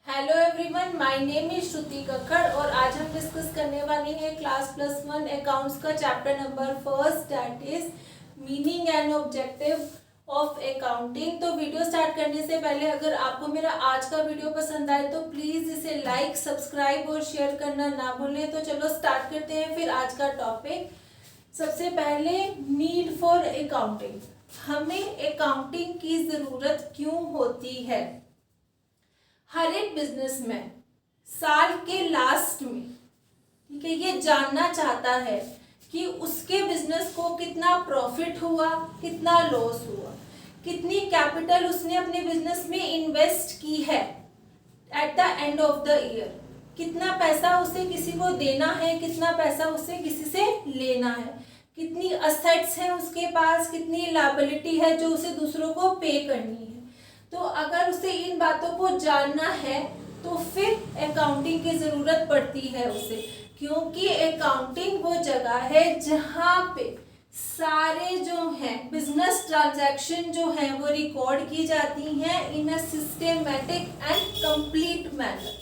Hello everyone, my name is Shruti Kakkar और आज हम डिस्कस करने वाले हैं क्लास +1 अकाउंट्स का chapter number first, that is meaning and objective of accounting. तो वीडियो स्टार्ट करने से पहले अगर आपको मेरा आज का वीडियो पसंद आए तो प्लीज इसे लाइक, सब्सक्राइब और शेयर करना ना भूलें। तो चलो स्टार्ट करते हैं फिर आज का टॉपिक। सबसे पहले नीड फॉर अकाउंटिंग, हमें अकाउंटिंग की जरूरत क्यों होती है। हर एक बिजनेसमैन साल के लास्ट में, ठीक है, ये जानना चाहता है कि उसके बिजनेस को कितना प्रॉफिट हुआ, कितना लॉस हुआ, कितनी कैपिटल उसने अपने बिजनेस में इन्वेस्ट की है at the end of the year, कितना पैसा उसे किसी को देना है, कितना पैसा उसे किसी से लेना है, कितनी असेट्स है उसके पास, कितनी लायबिलिटी है जो उसे दूसरों को पे करनी है। तो अगर उसे इन बातों को जानना है तो फिर अकाउंटिंग की ज़रूरत पड़ती है उसे, क्योंकि अकाउंटिंग वो जगह है जहाँ पे सारे जो हैं बिजनेस ट्रांजैक्शन जो हैं वो रिकॉर्ड की जाती हैं in a systematic and complete manner.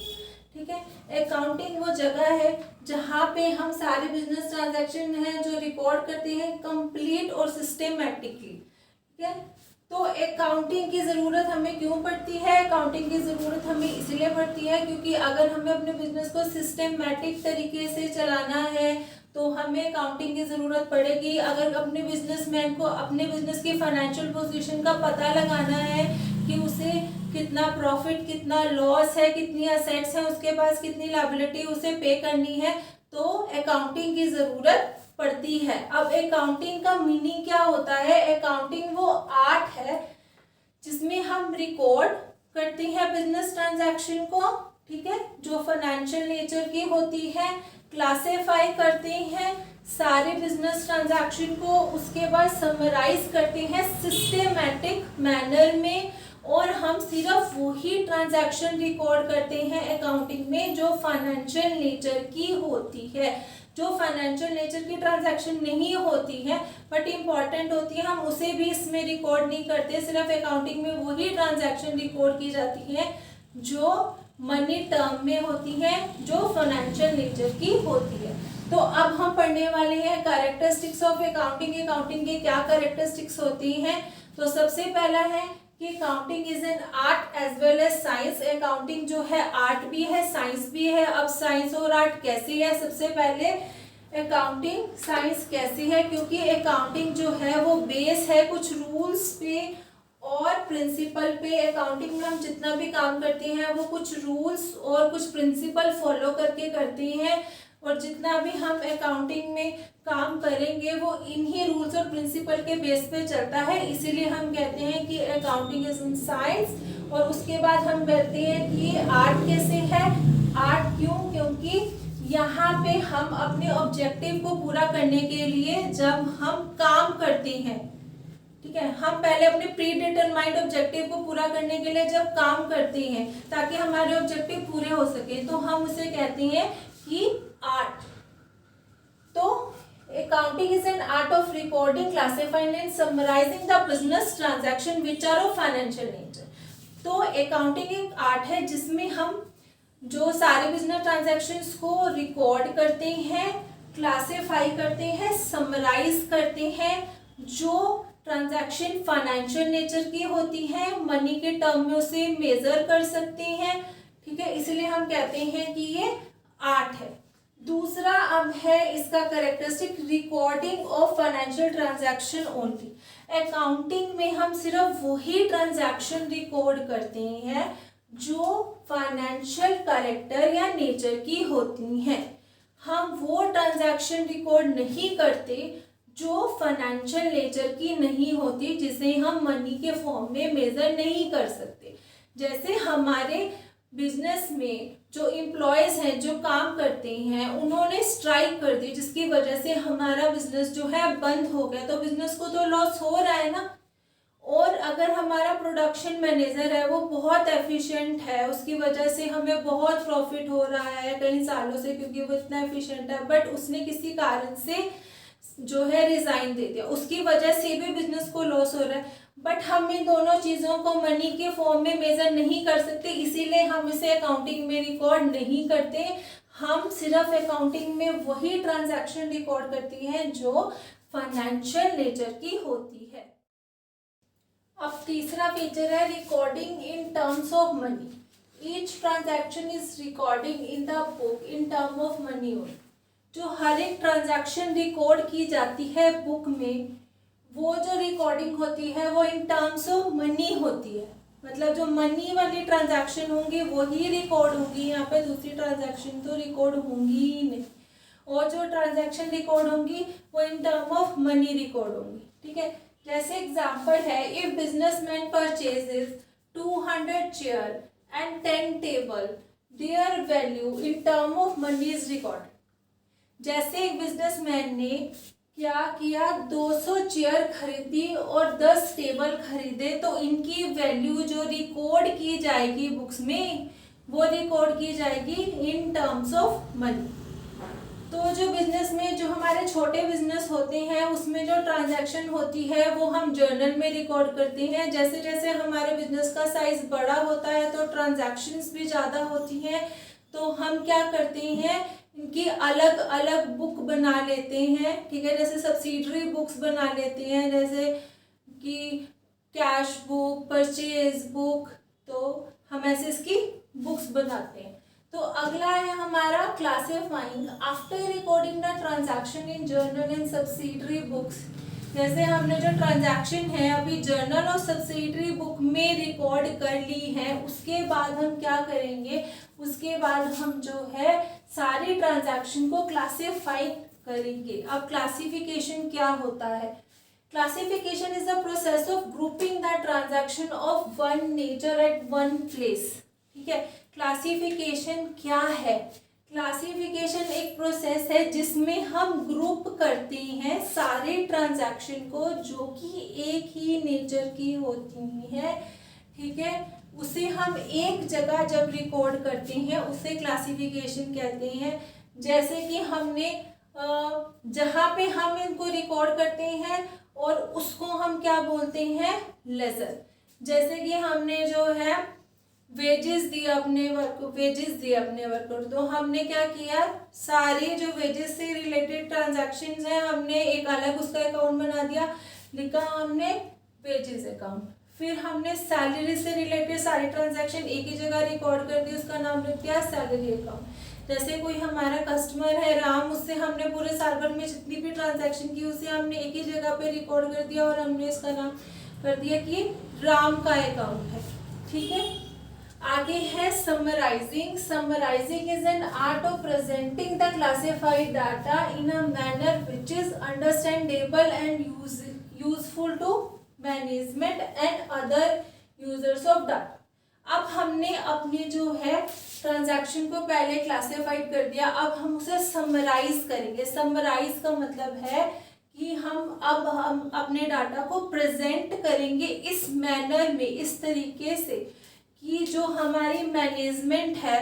ठीक है, अकाउंटिंग वो जगह है जहाँ पे हम सारे बिजनेस ट्रांजैक्शन हैं जो रिकॉर्ड करते हैं कंप्लीट और सिस्टमेटिकली। ठीक है, तो अकाउंटिंग की ज़रूरत हमें क्यों पड़ती है। अकाउंटिंग की ज़रूरत हमें इसलिए पड़ती है क्योंकि अगर हमें अपने बिजनेस को सिस्टमेटिक तरीके से चलाना है तो हमें अकाउंटिंग की ज़रूरत पड़ेगी। अगर अपने बिजनेसमैन को अपने बिजनेस की फाइनेंशियल पोजीशन का पता लगाना है कि उसे कितना प्रॉफिट, कितना लॉस है, कितनी असेट्स हैं उसके पास, कितनी लायबिलिटी उसे पे करनी है, तो अकाउंटिंग की ज़रूरत पड़ती है। अब अकाउंटिंग का मीनिंग क्या होता है। अकाउंटिंग वो आर्ट है जिसमें हम रिकॉर्ड करते हैं बिजनेस ट्रांजैक्शन को, ठीक है, जो फाइनेंशियल नेचर की होती है, क्लासिफाई करते हैं सारे बिजनेस ट्रांजैक्शन को, उसके बाद समराइज करते हैं सिस्टमेटिक मैनर में, और हम सिर्फ वही ट्रांजैक्शन रिकॉर्ड करते हैं अकाउंटिंग में जो फाइनेंशियल नेचर की होती है। जो फाइनेंशियल नेचर की ट्रांजैक्शन नहीं होती है बट इम्पॉर्टेंट होती है, हम उसे भी इसमें रिकॉर्ड नहीं करते। सिर्फ अकाउंटिंग में वही ट्रांजैक्शन रिकॉर्ड की जाती है जो मनी टर्म में होती है, जो फाइनेंशियल नेचर की होती है। तो अब हम पढ़ने वाले हैं कैरेक्टरिस्टिक्स ऑफ अकाउंटिंग। अकाउंटिंग के क्या कैरेक्टरिस्टिक्स होती हैं। तो सबसे पहला है कि accounting is an art as well as science. Accounting जो है आर्ट भी है, साइंस भी है। अब साइंस और आर्ट कैसी है। सबसे पहले अकाउंटिंग साइंस कैसी है, क्योंकि अकाउंटिंग जो है वो बेस है कुछ रूल्स पे और प्रिंसिपल पे। अकाउंटिंग में हम जितना भी काम करते हैं वो कुछ रूल्स और कुछ प्रिंसिपल फॉलो करके करते हैं, और जितना भी हम अकाउंटिंग में काम करेंगे वो इन्हीं रूल्स और प्रिंसिपल के बेस पे चलता है। इसीलिए हम कहते हैं कि अकाउंटिंग इज इन साइंस। और उसके बाद हम कहते हैं कि आर्ट कैसे है। आर्ट क्यों, क्योंकि यहाँ पे हम अपने ऑब्जेक्टिव को पूरा करने के लिए जब हम काम करते हैं, ठीक है, हम पहले अपने प्री डिटरमाइंड ऑब्जेक्टिव को पूरा करने के लिए जब काम करते हैं ताकि हमारे ऑब्जेक्टिव पूरे हो सके, तो हम उसे कहते हैं कि आर्ट। तो accounting is an art of recording, classifying and summarising the business transaction which are of financial nature. तो अकाउंटिंग एक आर्ट है जिसमें हम जो सारे बिजनेस ट्रांजैक्शंस को रिकॉर्ड करते हैं, क्लासिफाई करते हैं, समराइज करते हैं। जो ट्रांजैक्शन फाइनेंशियल नेचर की होती है, मनी के टर्म में उसे मेजर कर सकते हैं, ठीक है, इसलिए हम कहते हैं कि ये आर्ट है। दूसरा अब है इसका characteristic, recording of financial transaction only. Accounting में हम सिर्फ वही ट्रांजैक्शन रिकॉर्ड करते हैं जो फाइनेंशियल कैरेक्टर या नेचर की होती हैं। हम वो ट्रांजैक्शन रिकॉर्ड नहीं करते जो फाइनेंशियल नेचर की नहीं होती, जिसे हम मनी के फॉर्म में मेजर नहीं कर सकते। जैसे हमारे बिजनेस में जो एम्प्लॉयज हैं जो काम करते हैं उन्होंने स्ट्राइक कर दी जिसकी वजह से हमारा बिजनेस जो है बंद हो गया, तो बिजनेस को तो लॉस हो रहा है ना। और अगर हमारा प्रोडक्शन मैनेजर है वो बहुत एफिशिएंट है, उसकी वजह से हमें बहुत प्रॉफिट हो रहा है कई सालों से क्योंकि वो इतना एफिशिएंट है, बट उसने किसी कारण से जो है रिजाइन दे दिया, उसकी वजह से भी बिजनेस को लॉस हो रहा है। बट हम इन दोनों चीज़ों को मनी के फॉर्म में मेजर नहीं कर सकते, इसीलिए हम इसे अकाउंटिंग में रिकॉर्ड नहीं करते। हम सिर्फ अकाउंटिंग में वही ट्रांजैक्शन रिकॉर्ड करती हैं जो फाइनेंशियल नेचर की होती है। अब तीसरा फीचर है recording in terms of money. Each transaction is recording in the book in term of money only. जो हर एक ट्रांजैक्शन रिकॉर्ड की जाती है बुक में, वो जो रिकॉर्डिंग होती है वो इन टर्म्स ऑफ मनी होती है। मतलब जो मनी वाली ट्रांजैक्शन होंगी वही रिकॉर्ड होंगी, यहाँ पे दूसरी ट्रांजैक्शन तो रिकॉर्ड होंगी ही नहीं। और जो ट्रांजैक्शन रिकॉर्ड होंगी वो in term of money record होंगी। ठीक है, जैसे एग्जांपल है, if businessman purchases 200 chair and 10 table, their value in term of money is record. जैसे एक बिजनेसमैन ने क्या किया, 200 चेयर खरीदी और 10 टेबल खरीदे, तो इनकी वैल्यू जो रिकॉर्ड की जाएगी बुक्स में वो रिकॉर्ड की जाएगी इन टर्म्स ऑफ मनी। तो जो बिजनेस में, जो हमारे छोटे बिजनेस होते हैं उसमें जो ट्रांजैक्शन होती है वो हम जर्नल में रिकॉर्ड करते हैं। जैसे जैसे हमारे बिजनेस का साइज बड़ा होता है तो ट्रांजैक्शंस भी ज़्यादा होती हैं, तो हम क्या करते हैं, इनकी अलग अलग बुक बना लेते हैं। ठीक है, जैसे सब्सिडरी बुक्स बना लेते हैं, जैसे कि कैश बुक, परचेज बुक, तो हम ऐसे इसकी बुक्स बनाते हैं। तो अगला है हमारा classifying after recording the transaction in journal and subsidiary books. जैसे हमने जो ट्रांजैक्शन है अभी जर्नल और सब्सिडरी बुक में रिकॉर्ड कर ली है, उसके बाद हम क्या करेंगे, उसके बाद हम जो है सारी ट्रांजैक्शन को क्लासिफाई करेंगे। अब क्लासिफिकेशन क्या होता है? Classification is the process of grouping the transaction of one nature eight one place. ठीक है, क्लासिफिकेशन क्या है? क्लासिफिकेशन एक प्रोसेस है जिसमें हम ग्रुप करते हैं सारे ट्रांजैक्शन को जो कि एक ही नेचर की होती है। ठीक है, उसे हम एक जगह जब रिकॉर्ड करते हैं उसे क्लासिफिकेशन कहते हैं। जैसे कि हमने जहाँ पे हम इनको रिकॉर्ड करते हैं और उसको हम क्या बोलते हैं, लेजर। जैसे कि हमने जो है वेजेस दिए अपने वर्कर, तो हमने क्या किया, सारे जो वेजेस से रिलेटेड ट्रांजैक्शंस हैं हमने एक अलग उसका अकाउंट बना दिया, लिखा हमने वेजेस अकाउंट। फिर हमने सैलरी से रिलेटेड सारी ट्रांजैक्शन एक ही जगह रिकॉर्ड कर दी, उसका नाम रख दिया सैलरी अकाउंट। जैसे कोई हमारा कस्टमर है राम, उससे हमने पूरे साल भर में जितनी भी ट्रांजैक्शन की उसे हमने एक ही जगह पे रिकॉर्ड कर दिया और हमने इसका नाम कर दिया कि राम का अकाउंट है। ठीक है, आगे है summarising. Summarising is an art of presenting the classified data in a manner which is understandable and useful to management and other users of data. अब हमने अपने जो है ट्रांजैक्शन को पहले क्लासिफाइड कर दिया, अब हम उसे समराइज करेंगे। समराइज का मतलब है कि हम अपने डाटा को प्रेजेंट करेंगे इस मैनर में, इस तरीके से कि जो हमारी मैनेजमेंट है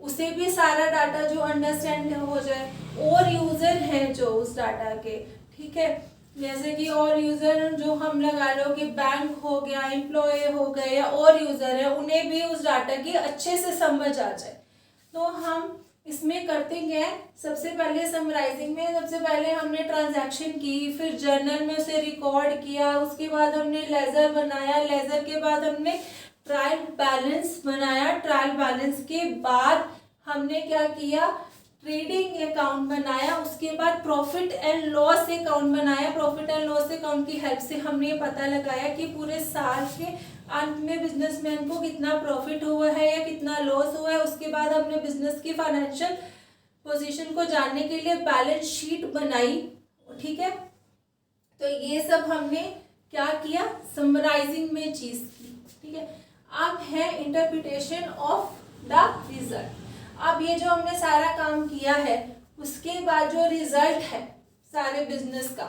उसे भी सारा डाटा जो अंडरस्टैंड हो जाए, और यूज़र हैं जो उस डाटा के। ठीक है, जैसे कि और यूज़र जो हम लगा लो कि बैंक हो गया, एम्प्लॉय हो गए या और यूज़र है, उन्हें भी उस डाटा की अच्छे से समझ आ जाए। तो हम इसमें करते क्या है, सबसे पहले समराइजिंग में सबसे पहले हमने ट्रांजैक्शन की, फिर जर्नल में उसे रिकॉर्ड किया, उसके बाद हमने लेजर बनाया, लेजर के बाद हमने ट्रायल बैलेंस बनाया, ट्रायल बैलेंस के बाद हमने क्या किया, ट्रेडिंग अकाउंट बनाया, उसके बाद प्रॉफिट एंड लॉस अकाउंट बनाया। प्रॉफिट एंड लॉस अकाउंट की हेल्प से हमने ये पता लगाया कि पूरे साल के अंत में बिजनेसमैन को कितना प्रॉफिट हुआ है या कितना लॉस हुआ है। उसके बाद हमने बिजनेस की फाइनेंशियल पोजीशन को जानने के लिए बैलेंस शीट बनाई। ठीक है, तो ये सब हमने क्या किया, समराइजिंग में चीज की। ठीक है, अब है इंटरप्रिटेशन ऑफ द रिजल्ट। अब ये जो हमने सारा काम किया है उसके बाद जो रिजल्ट है सारे बिजनेस का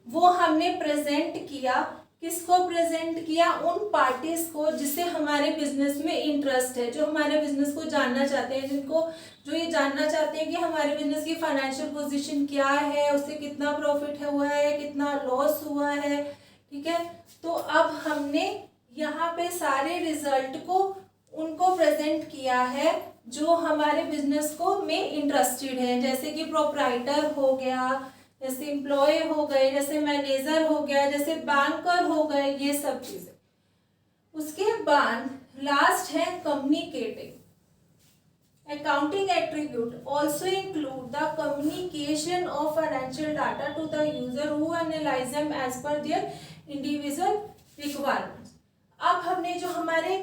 वो हमने प्रेजेंट किया। किसको प्रेजेंट किया, उन पार्टीज को जिससे हमारे बिजनेस में इंटरेस्ट है, जो हमारे बिजनेस को जानना चाहते हैं, जिनको जो ये जानना चाहते हैं कि हमारे बिजनेस की फाइनेंशियल पोजीशन क्या है, उससे कितना प्रॉफिट हुआ है, कितना लॉस हुआ है। ठीक है। तो अब हमने यहाँ पे सारे रिजल्ट को उनको प्रेजेंट किया है जो हमारे बिजनेस को में इंटरेस्टेड है, जैसे कि प्रोप्राइटर हो गया, जैसे एम्प्लॉय हो गए, जैसे मैनेजर हो गया, जैसे बैंकर हो गए, ये सब चीजें। उसके बाद लास्ट है communicating. Accounting attribute also include the communication of financial data to the user who analyze them as per their individual requirements। अब हमने जो हमारे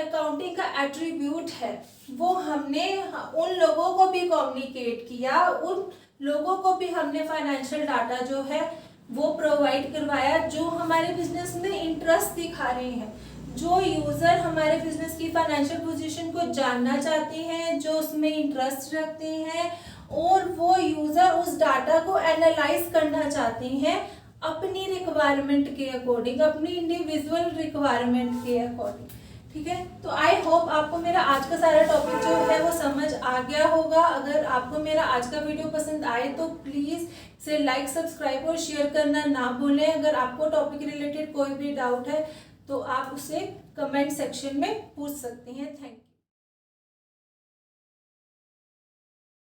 अकाउंटिंग का एट्रीब्यूट है वो हमने उन लोगों को भी कम्युनिकेट किया, उन लोगों को भी हमने फाइनेंशियल डाटा जो है वो प्रोवाइड करवाया जो हमारे बिजनेस में इंटरेस्ट दिखा रहे हैं, जो यूज़र हमारे बिजनेस की फाइनेंशियल पोजीशन को जानना चाहते हैं, जो उसमें इंटरेस्ट रखते हैं और वो यूज़र उस डाटा को एनालाइज करना चाहते हैं अपनी रिक्वायरमेंट के अकॉर्डिंग, अपनी इंडिविजुअल रिक्वायरमेंट के अकॉर्डिंग। ठीक है, तो आई होप आपको मेरा आज का सारा टॉपिक जो है वो समझ आ गया होगा। अगर आपको मेरा आज का वीडियो पसंद आए तो प्लीज़ इसे लाइक, सब्सक्राइब और शेयर करना ना भूलें। अगर आपको टॉपिक रिलेटेड कोई भी डाउट है तो आप उसे कमेंट सेक्शन में पूछ सकते हैं। Thank you.